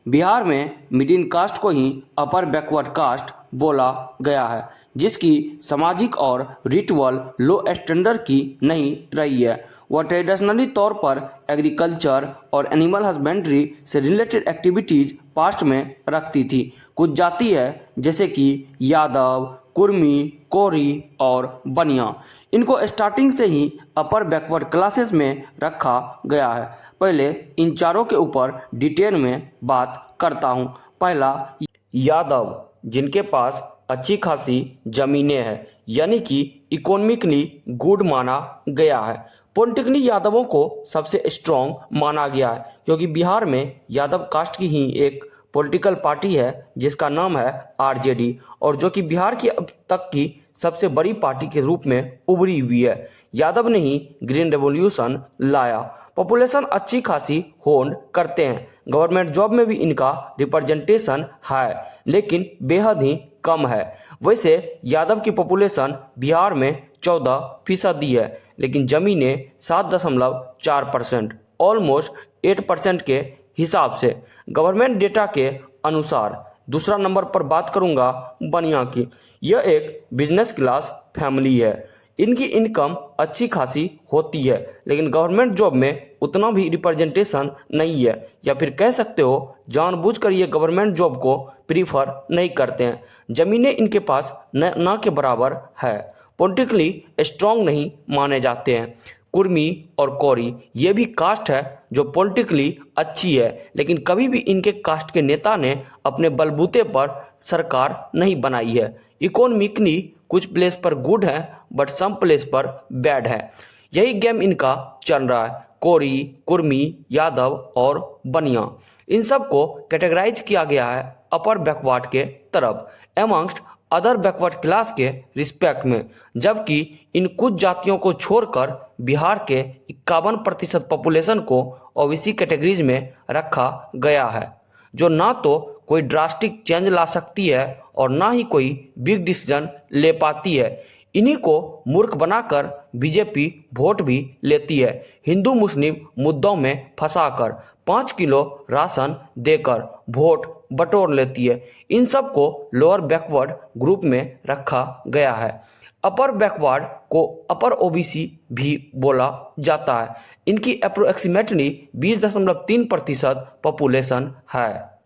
बिहार में middle caste को ही अपर backward caste बोला गया है, जिसकी सामाजिक और रिचुअल लो स्टैंडर्ड की नहीं रही है। वह ट्रेडिशनली तौर पर एग्रीकल्चर और एनिमल हस्बेंड्री से रिलेटेड एक्टिविटीज़ पास्ट में रखती थी। कुछ जाति है जैसे कि यादव, कुर्मी, कोरी और बनिया, इनको स्टार्टिंग से ही अपर बैकवर्ड क्लासेस में रखा गया है। पहले इन चारों के ऊपर डिटेल में बात करता हूँ। पहला, यादव, जिनके पास अच्छी खासी ज़मीनें हैं, यानी कि इकोनॉमिकली गुड माना गया है। पॉलिटिकली यादवों को सबसे स्ट्रॉन्ग माना गया है, क्योंकि बिहार में यादव कास्ट की ही एक पॉलिटिकल पार्टी है जिसका नाम है आरजेडी, और जो कि बिहार की अब तक की सबसे बड़ी पार्टी के रूप में उभरी हुई है। यादव ने ही ग्रीन रेवोल्यूशन लाया। पॉपुलेशन अच्छी खासी होल्ड करते हैं। गवर्नमेंट जॉब में भी इनका रिप्रेजेंटेशन है, लेकिन बेहद ही कम है। वैसे यादव की पॉपुलेशन बिहार में 14% है, लेकिन ज़मीनें 7.4%, ऑलमोस्ट 8% के हिसाब से गवर्नमेंट डेटा के अनुसार। दूसरा नंबर पर बात करूंगा बनिया की। यह एक बिजनेस क्लास फैमिली है। इनकी इनकम अच्छी खासी होती है, लेकिन गवर्नमेंट जॉब में उतना भी रिप्रेजेंटेशन नहीं है, या फिर कह सकते हो जानबूझकर ये गवर्नमेंट जॉब को प्रीफर नहीं करते हैं। ज़मीनें इनके पास न के बराबर है। पॉलिटिकली स्ट्रांग नहीं माने जाते हैं। कुर्मी और कौरी, ये भी कास्ट है जो पॉलिटिकली अच्छी है, लेकिन कभी भी इनके कास्ट के नेता ने अपने बलबूते पर सरकार नहीं बनाई है। इकोनॉमिकली कुछ प्लेस पर गुड है, बट सम प्लेस पर बैड है। यही गेम इनका चल रहा है। कोरी, कुर्मी, यादव और बनिया, इन सब को कैटेगराइज किया गया है अपर बैकवर्ड के तरफ एमंगस्ट अदर बैकवर्ड क्लास के रिस्पेक्ट में, जबकि इन कुछ जातियों को छोड़कर बिहार के 51% पॉपुलेशन को ओबीसी कैटेगरीज में रखा गया है, जो ना तो कोई ड्रास्टिक चेंज ला सकती है और ना ही कोई बिग डिसीजन ले पाती है। इन्हीं को मूर्ख बनाकर बीजेपी वोट भी लेती है, हिंदू मुस्लिम मुद्दों में फंसाकर 5 किलो राशन देकर वोट बटोर लेती है। इन सब को लोअर बैकवर्ड ग्रुप में रखा गया है। अपर बैकवर्ड को अपर ओबीसी भी बोला जाता है। इनकी अप्रोक्सीमेटली 20.3% पॉपुलेशन है।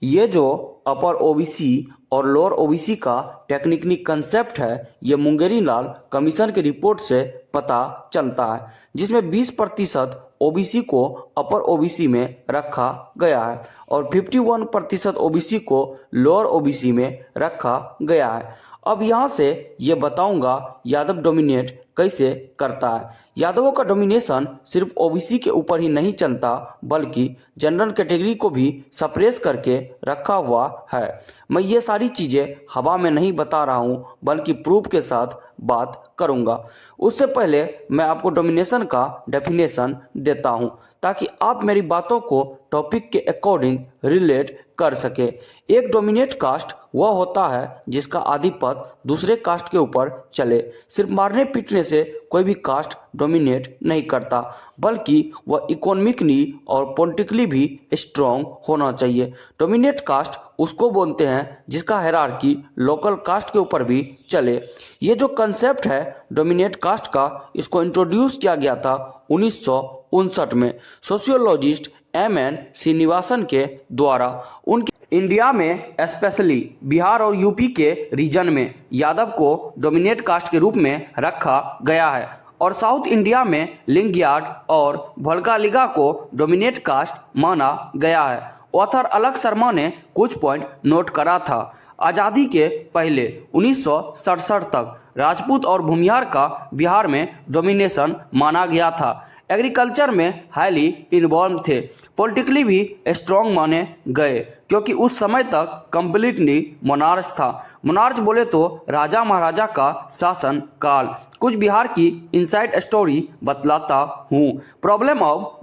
ये जो अपर ओबीसी और लोअर ओबीसी का टेक्निकली कंसेप्ट है, ये मुंगेरी लाल कमीशन की रिपोर्ट से पता चलता है, जिसमें 20% ओबीसी को अपर ओबीसी में रखा गया है और 51% ओबीसी को लोअर ओबीसी में रखा गया है। अब यहाँ से ये बताऊंगा यादव डोमिनेट कैसे करता है। यादवों का डोमिनेशन सिर्फ ओबीसी के ऊपर ही नहीं चलता, बल्कि जनरल कैटेगरी को भी सप्रेस करके रखा हुआ है। मैं ये सारी चीज़ें हवा में नहीं बता रहा हूँ, बल्कि प्रूफ के साथ बात करूँगा। उससे पहले मैं आपको डोमिनेशन का डेफिनेशन देता हूँ, ताकि आप मेरी बातों को टॉपिक के अकॉर्डिंग रिलेट कर सके। एक डोमिनेट कास्ट वह होता है जिसका आधिपत्य दूसरे कास्ट के ऊपर चले। सिर्फ मारने पीटने से कोई भी कास्ट डोमिनेट नहीं करता, बल्कि वह इकोनॉमिकली और पॉलिटिकली भी स्ट्रॉन्ग होना चाहिए। डोमिनेट कास्ट उसको बोलते हैं जिसका हायरार्की लोकल कास्ट के ऊपर भी चले। ये जो कंसेप्ट है डोमिनेट कास्ट का, इसको इंट्रोड्यूस किया गया था 1959 में सोशियोलॉजिस्ट एम.एन. श्रीनिवासन के द्वारा। उनके इंडिया में स्पेशली बिहार और यूपी के रीजन में यादव को डोमिनेट कास्ट के रूप में रखा गया है, और साउथ इंडिया में लिंगयार्ड और भलकालिगा को डोमिनेट कास्ट माना गया है। ऑथर अलग शर्मा ने कुछ पॉइंट नोट करा था। आज़ादी के पहले 1967 तक राजपूत और भूमिहार का बिहार में डोमिनेशन माना गया था। एग्रीकल्चर में हाईली इन्वॉल्व थे। पॉलिटिकली भी स्ट्रॉन्ग माने गए, क्योंकि उस समय तक कंप्लीटली मोनार्च था। मोनार्च बोले तो राजा महाराजा का शासन काल। कुछ बिहार की इनसाइड स्टोरी बतलाता हूँ। प्रॉब्लम ऑफ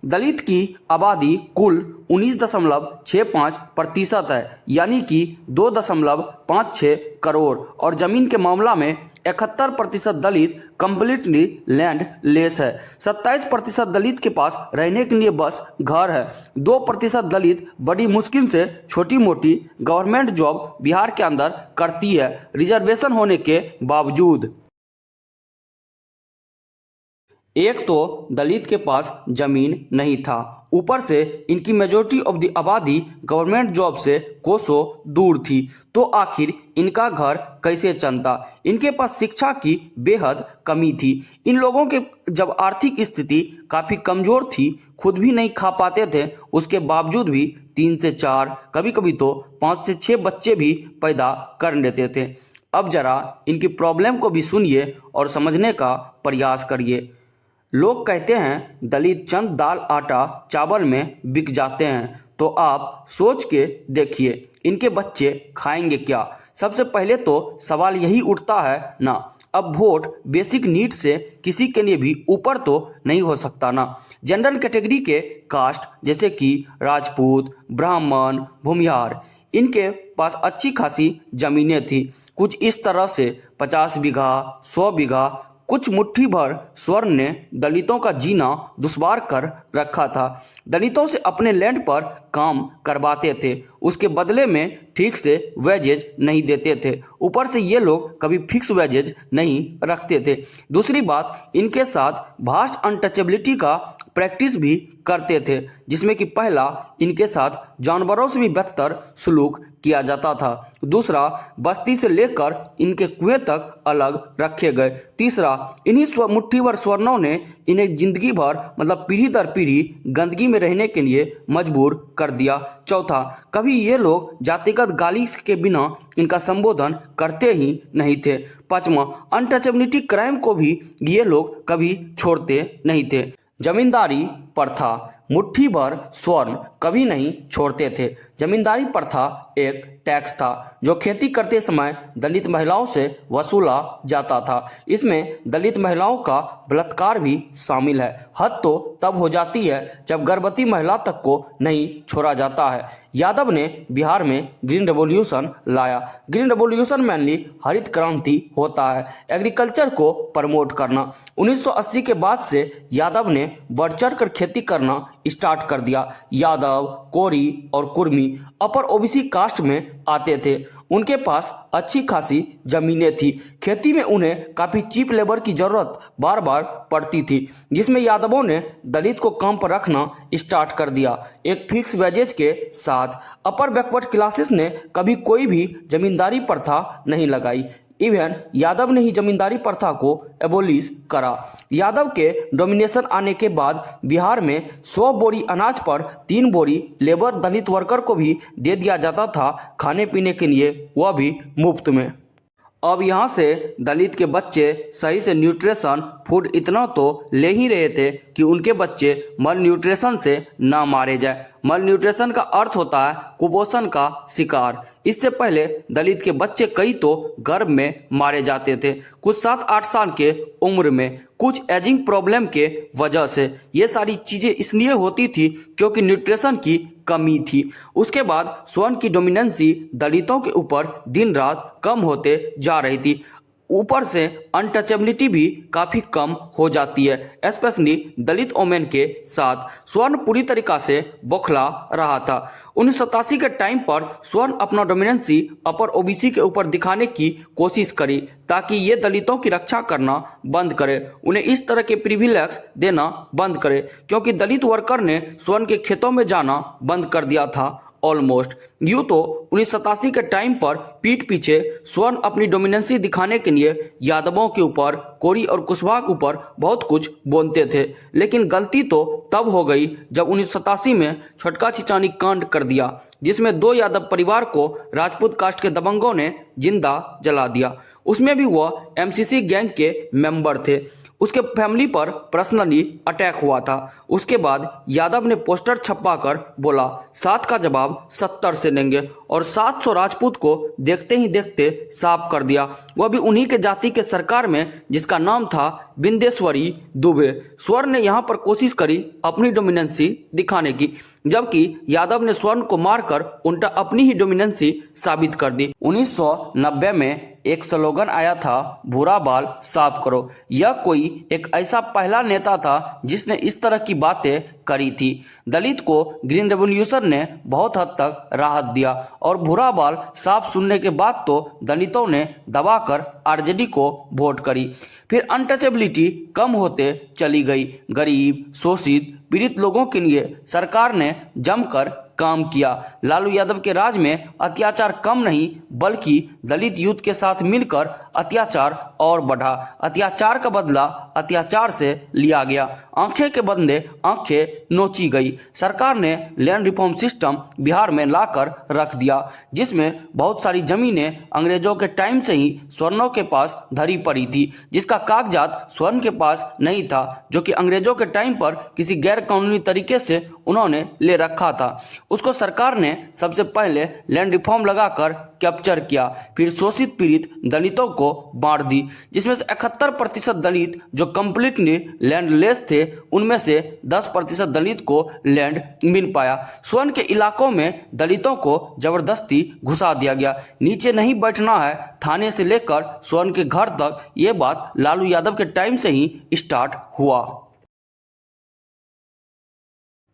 दलित की आबादी कुल 19.65% है, यानी कि 2.56 करोड़, और ज़मीन के मामला में 71% दलित कंप्लीटली लैंडलेस है। 27% दलित के पास रहने के लिए बस घर है। 2% दलित बड़ी मुश्किल से छोटी मोटी गवर्नमेंट जॉब बिहार के अंदर करती है रिजर्वेशन होने के बावजूद। एक तो दलित के पास जमीन नहीं था, ऊपर से इनकी मेजोरिटी ऑफ द आबादी गवर्नमेंट जॉब से कोसों दूर थी, तो आखिर इनका घर कैसे चलता। इनके पास शिक्षा की बेहद कमी थी। इन लोगों के जब आर्थिक स्थिति काफ़ी कमज़ोर थी, खुद भी नहीं खा पाते थे, उसके बावजूद भी 3 से 4 कभी कभी तो 5 से 6 बच्चे भी पैदा कर लेते थे। अब जरा इनकी प्रॉब्लम को भी सुनिए और समझने का प्रयास करिए। लोग कहते हैं दलित चंद दाल आटा चावल में बिक जाते हैं, तो आप सोच के देखिए इनके बच्चे खाएंगे क्या। सबसे पहले तो सवाल यही उठता है ना, अब वोट बेसिक नीड से किसी के लिए भी ऊपर तो नहीं हो सकता ना। जनरल कैटेगरी के कास्ट जैसे कि राजपूत, ब्राह्मण, भूमिहार, इनके पास अच्छी खासी जमीनें थी। कुछ इस तरह से 50 बीघा, 100 बीघा, कुछ मुट्ठी भर स्वर्ण ने दलितों का जीना दुश्वार कर रखा था। दलितों से अपने लैंड पर काम करवाते थे, उसके बदले में ठीक से वेजेज नहीं देते थे। ऊपर से ये लोग कभी फिक्स वेजेज नहीं रखते थे। दूसरी बात, इनके साथ भास्ट अनटचेबिलिटी का प्रैक्टिस भी करते थे, जिसमें कि पहला, इनके साथ जानवरों से भी बदतर सलूक किया जाता था। दूसरा, बस्ती से लेकर इनके कुएं तक अलग रखे गए। तीसरा, इन्हीं मुट्ठी भर स्वर्णों ने इन्हें जिंदगी भर मतलब पीढ़ी दर पीढ़ी गंदगी में रहने के लिए मजबूर कर दिया। चौथा, कभी ये लोग जातिगत गाली के बिना इनका संबोधन करते ही नहीं थे। पांचवा, अनटचेबिलिटी क्राइम को भी ये लोग कभी छोड़ते नहीं थे। जमींदारी प्रथा, मुट्ठी भर स्वर्ण कभी नहीं छोड़ते थे। जमींदारी प्रथा एक टैक्स था जो खेती करते समय दलित महिलाओं से वसूला जाता था। इसमें दलित महिलाओं का बलात्कार भी शामिल है। हद तो तब हो जाती है जब गर्भवती महिला तक को नहीं छोड़ा जाता है। यादव ने बिहार में ग्रीन रेवोल्यूशन लाया। ग्रीन रेवोल्यूशन मेनली हरित क्रांति होता है, एग्रीकल्चर को प्रमोट करना। 1980 के बाद से यादव ने बढ़ चढ़ कर खेती करना स्टार्ट कर दिया। यादव, कोरी और कुर्मी अपर ओबीसी कास्ट में आते थे। उनके पास अच्छी खासी जमीनें थी। खेती में उन्हें काफ़ी चीप लेबर की ज़रूरत बार बार पड़ती थी, जिसमें यादवों ने दलित को काम पर रखना स्टार्ट कर दिया एक फिक्स वेजेज के साथ। अपर बैकवर्ड क्लासेस ने कभी कोई भी जमींदारी प्रथा नहीं लगाई। इवन यादव ने ही जमींदारी प्रथा को एबोलिश करा। यादव के डोमिनेशन आने के बाद बिहार में 100 बोरी अनाज पर 3 बोरी लेबर दलित वर्कर को भी दे दिया जाता था खाने पीने के लिए, वह भी मुफ्त में। अब यहाँ से दलित के बच्चे सही से न्यूट्रिशन फूड इतना तो ले ही रहे थे कि उनके बच्चे मल न्यूट्रिशन से ना मारे जाए। मल न्यूट्रिशन का अर्थ होता है कुपोषण का शिकार। इससे पहले दलित के बच्चे कई तो गर्भ में मारे जाते थे, कुछ 7-8 साल के उम्र में, कुछ एजिंग प्रॉब्लम के वजह से। ये सारी चीज़ें इसलिए होती थी क्योंकि न्यूट्रिशन की कमी थी। उसके बाद स्वर्ण की डोमिनेंसी दलितों के ऊपर दिन रात कम होते जा रही थी। ऊपर से अनटचेबिलिटी भी काफ़ी कम हो जाती है, स्पेशली दलित वोमेन के साथ। स्वर्ण पूरी तरीक़ा से बौखला रहा था। 1987 के टाइम पर स्वर्ण अपना डोमिनेंसी अपर ओबीसी के ऊपर दिखाने की कोशिश करी ताकि ये दलितों की रक्षा करना बंद करे, उन्हें इस तरह के प्रिविलेज देना बंद करे, क्योंकि दलित वर्कर ने स्वर्ण के खेतों में जाना बंद कर दिया था ऑलमोस्ट। यूँ तो 1987 के टाइम पर पीठ पीछे स्वर्ण अपनी डोमिनेंसी दिखाने के लिए यादवों के ऊपर, कोरी और कुशवाहा के ऊपर बहुत कुछ बोलते थे, लेकिन गलती तो तब हो गई जब 1987 में छोटका चिचानी कांड कर दिया, जिसमें 2 यादव परिवार को राजपूत कास्ट के दबंगों ने जिंदा जला दिया। उसमें भी वह एमसीसी गैंग के मेंबर थे। उसके फैमिली पर पर्सनली अटैक हुआ था। उसके बाद यादव ने पोस्टर छपवाकर बोला 7 का जवाब 70 से देंगे, और 700 राजपूत को देखते ही देखते साफ कर दिया, वह भी उन्हीं के जाति के सरकार में जिसका नाम था बिंदेश्वरी दुबे। स्वर्ण ने यहाँ पर कोशिश करी अपनी डोमिनेंसी दिखाने की। जबकि यादव ने स्वर्ण को मारकर उल्टा अपनी ही डोमिनेंसी साबित कर दी। 1990 में एक स्लोगन आया था, भूरा बाल साफ करो। यह कोई एक ऐसा पहला नेता था जिसने इस तरह की बातें करी थी। दलित को ग्रीन रेवोल्यूशन ने बहुत हद तक राहत दिया और भूरा बाल साफ सुनने के बाद तो दलितों ने दबाकर आरजेडी को वोट करी। फिर अनटचेबिलिटी कम होते चली गई। गरीब, शोषित, पीड़ित लोगों के लिए सरकार ने जमकर काम किया। लालू यादव के राज में अत्याचार कम नहीं बल्कि दलित यूथ के साथ मिलकर अत्याचार और बढ़ा। अत्याचार का बदला अत्याचार से लिया गया। आंखें के बदले आंखें नोची गई। सरकार ने लैंड रिफॉर्म सिस्टम बिहार में लाकर रख दिया, जिसमें बहुत सारी जमीनें अंग्रेजों के टाइम से ही स्वर्णों के पास धरी पड़ी थी, जिसका कागजात स्वर्ण के पास नहीं था, जो कि अंग्रेजों के टाइम पर किसी गैर कानूनी तरीके से उन्होंने ले रखा था। उसको सरकार ने सबसे पहले लैंड रिफॉर्म लगाकर कैप्चर किया, फिर शोषित पीड़ित दलितों को बांट दी, जिसमें से 71% दलित जो कंप्लीटली लैंडलेस थे, उनमें से 10% दलित को लैंड मिल पाया। स्वर्ण के इलाकों में दलितों को जबरदस्ती घुसा दिया गया। नीचे नहीं बैठना है, थाने से लेकर स्वर्ण के घर तक, ये बात लालू यादव के टाइम से ही स्टार्ट हुआ।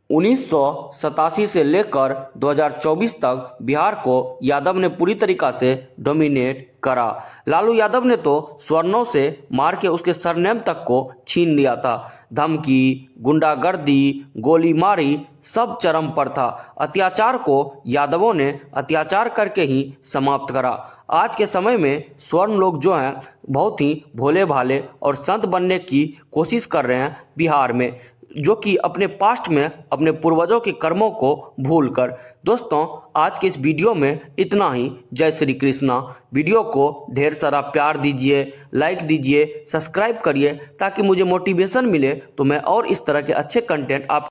1987 से लेकर 2024 तक बिहार को यादव ने पूरी तरीका से डोमिनेट करा। लालू यादव ने तो स्वर्णों से मार के उसके सरनेम तक को छीन लिया था। धमकी, गुंडागर्दी, गोली मारी सब चरम पर था। अत्याचार को यादवों ने अत्याचार करके ही समाप्त करा। आज के समय में स्वर्ण लोग जो हैं बहुत ही भोले भाले और संत बनने की कोशिश कर रहे हैं बिहार में, जो कि अपने पास्ट में अपने पूर्वजों के कर्मों को भूलकर। दोस्तों, आज के इस वीडियो में इतना ही। जय श्री कृष्णा। वीडियो को ढेर सारा प्यार दीजिए, लाइक दीजिए, सब्सक्राइब करिए ताकि मुझे मोटिवेशन मिले तो मैं और इस तरह के अच्छे कंटेंट आप